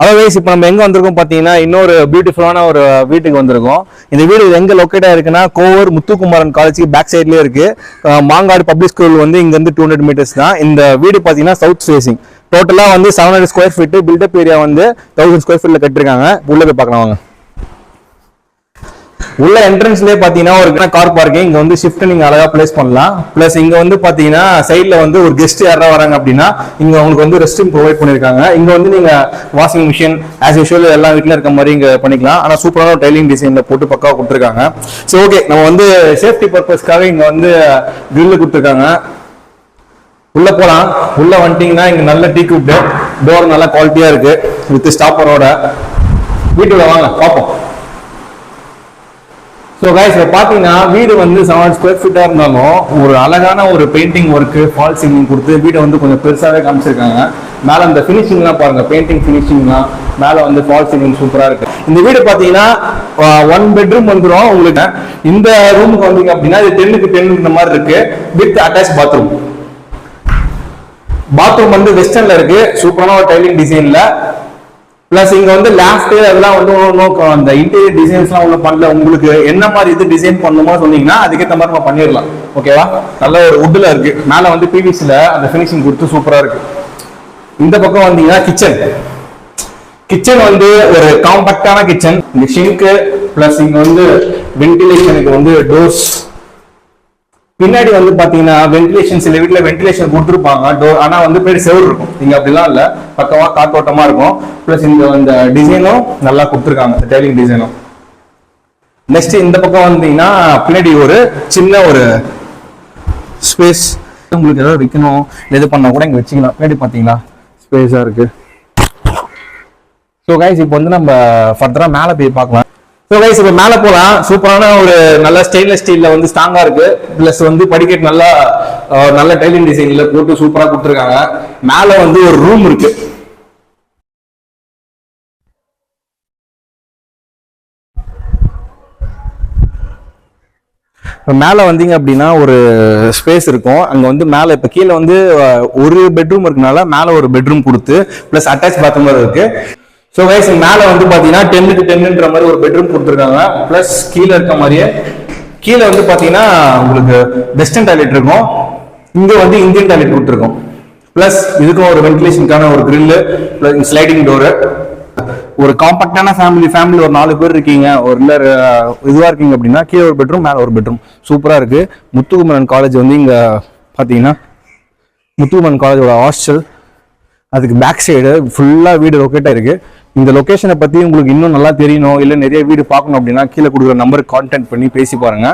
Otherwise இப்போ நம்ம எங்க வந்திருக்கோம் பாத்தீங்கன்னா இன்னொரு பியூட்டிஃபுல்லான ஒரு வீட்டுக்கு வந்திருக்கோம். இந்த வீடு எங்க லொக்கேட்டா இருக்குன்னா கோவூர் முத்துக்குமாரன் காலேஜுக்கு பேக் சைட்லயே இருக்கு. மாங்காடு பப்ளிக் ஸ்கூல் வந்து இங்க இருந்து 200 மீட்டர்ஸ் தான். இந்த வீடு பாத்தீங்கன்னா சவுத் ஃபேசிங். டோட்டலா வந்து 700 ஸ்கொயர் ஃபீட், பில்டப் ஏரியா வந்து 1000 ஸ்கொயர் ஃபீட்ல கட்டிருக்காங்க. உள்ள போய் பார்க்கலாம் வாங்க. உள்ள என்ட்ரன்ஸ்லயே பாத்தீங்கன்னா ஒரு கார் பார்க்கிங், இங்க வந்து ஷிஃப்ட் நீங்க அழகா பிளேஸ் பண்ணலாம். பிளஸ் இங்க வந்து பாத்தீங்கன்னா சைட்ல வந்து ஒரு கெஸ்ட் யாராவது வராங்க அப்படின்னா இங்க உங்களுக்கு வந்து ரெஸ்ட் ரூம் ப்ரொவைட் பண்ணிருக்காங்க. இங்க வந்து நீங்க வாஷிங் மிஷின் ஆஸ் யூஷுவல் எல்லா வீட்லயும் இருக்க மாதிரி இங்க பண்ணிக்கலாம். ஆனா சூப்பரான ஒரு டைலிங் டிசைன்ல போட்டு பக்காவா கொடுத்துருக்காங்க. சரி ஓகே, நம்ம வந்து சேஃப்டி பர்பஸ்க்காக இங்க வந்து கிரில் கொடுத்துருக்காங்க. உள்ள போலாம். உள்ள வந்துட்டீங்கன்னா இங்க நல்ல டீ குட், டோர் நல்லா குவாலிட்டியா இருக்கு வித் ஸ்டாப்பரோட. வீட்டுல வாங்க பார்ப்போம். ஸோ கைஸ் இப்போ பார்த்தீங்கன்னா வீடு வந்து 700 ஸ்கொயர் ஃபீட்டாக இருந்தாலும் ஒரு அழகான ஒரு பெயிண்டிங் ஒர்க்கு, ஃபால் சீலிங் கொடுத்து வீடை வந்து கொஞ்சம் பெருசாகவே காமிச்சிருக்காங்க. மேலே அந்த ஃபினிஷிங்லாம் பாருங்க, பெயிண்டிங் ஃபினிஷிங்லாம் மேலே வந்து ஃபால் சீலிங் சூப்பராக இருக்கு. இந்த வீடு பார்த்தீங்கன்னா 1 பெட்ரூம் வந்துடும் உங்களுக்கு. இந்த ரூமுக்கு வந்தீங்க அப்படின்னா இது 10க்கு 10 இந்த மாதிரி இருக்கு வித் அட்டாச் பாத்ரூம். பாத்ரூம் வந்து வெஸ்டர்ன்ல இருக்கு, சூப்பரான ஒரு டைலிங் டிசைன்ல. பிளஸ் இங்க வந்து லேஃப்ட் அதெல்லாம் வந்து அந்த இன்டீரியர் டிசைன்ஸ்லாம் ஒன்றும் பண்ணல. உங்களுக்கு என்ன மாதிரி இது டிசைன் பண்ணணுமோ சொன்னீங்கன்னா அதுக்கேற்ற மாதிரி நம்ம பண்ணிடலாம். ஓகேவா? நல்ல ஒரு வுட்ல இருக்கு. மேல வந்து பிவிசில அந்த ஃபினிஷிங் கொடுத்து சூப்பரா இருக்கு. இந்த பக்கம் வந்தீங்கன்னா கிச்சன் வந்து ஒரு காம்பாக்டான கிச்சன். இந்த ஷிங்க் பிளஸ் இங்க வந்து வென்டிலேஷனுக்கு வந்து டோர்ஸ். பின்னாடி வந்து பாத்தீங்கன்னா வென்டிலேஷன், சில வீட்டுல வென்டிலேஷன் கொடுத்துருப்பாங்க டோர், ஆனா வந்து பேர் செவர் இருக்கும். இங்க அப்படிலாம் இல்ல, பக்கமா காத்தோட்டமா இருக்கும். பிளஸ் இந்த டிசைனும் நல்லா கொடுத்துருக்காங்க, டைலிங் டிசைனும். நெக்ஸ்ட் இந்த பக்கம் வந்தீங்கன்னா பின்னாடி ஒரு சின்ன ஒரு ஸ்பேஸ், உங்களுக்கு ஏதாவது வைக்கணும் எது பண்ணா கூட இங்க வச்சுக்கலாம். பின்னாடி பாத்தீங்களா ஸ்பேஸா இருக்கு. ஸோ கைஸ் இப்போ வந்து நம்ம ஃபர்தரா மேல போய் பார்க்கலாம். ஸோ கைஸ் இப்போ மேலே போகலாம். சூப்பரான ஒரு நல்ல ஸ்டெயின்லெஸ் ஸ்டீல்ல வந்து ஸ்ட்ராங்கா இருக்கு. பிளஸ் வந்து படிக்கட்டு நல்லா நல்ல டைலிங் டிசைன்ல போட்டு சூப்பரா கொடுத்துருக்காங்க. மேல வந்து ஒரு ரூம் இருக்கு. மேல வந்தீங்க அப்படின்னா ஒரு ஸ்பேஸ் இருக்கும். அங்க வந்து மேல இப்ப கீழே வந்து ஒரு பெட்ரூம் இருக்கனால மேல ஒரு பெட்ரூம் கொடுத்து பிளஸ் அட்டாச் பாத்ரூம் இருக்கு. ஸோ கைஸ் மேல வந்து பாத்தீங்கன்னா 10க்கு 10ன்ற மாதிரி ஒரு பெட்ரூம் கொடுத்துருக்காங்க. பிளஸ் கீழே இருக்க மாதிரியே கீழே வந்து பாத்தீங்கன்னா உங்களுக்கு வெஸ்டர்ன் டாய்லெட் இருக்கும். இங்க வந்து இந்தியன் டாய்லெட் கொடுத்துருக்கோம். பிளஸ் இதுக்கும் ஒரு வென்டிலேஷனுக்கான ஒரு கிரில், பிளஸ் ஸ்லைடிங் டோரு. ஒரு காம்பாக்டான ஃபேமிலி ஒரு 4 பேர் இருக்கீங்க, ஒரு இல்ல இதுவா இருக்கீங்க அப்படின்னா கீழே ஒரு பெட்ரூம் மேல ஒரு பெட்ரூம் சூப்பரா இருக்கு. முத்துக்குமரன் காலேஜ் வந்து இங்க பாத்தீங்கன்னா முத்துக்குமரன் காலேஜோட ஹாஸ்டல், அதுக்கு பேக் சைடு ஃபுல்லா வீடு லொக்கேட் ஆயிருக்கு. இந்த லொகேஷனை பத்தி உங்களுக்கு இன்னும் நல்லா தெரியணும், இல்ல நிறைய வீடு பார்க்கணும் அப்படின்னா கீழே கொடுக்குற நம்பருக்கு கான்டாக்ட் பண்ணி பேசி பாருங்க.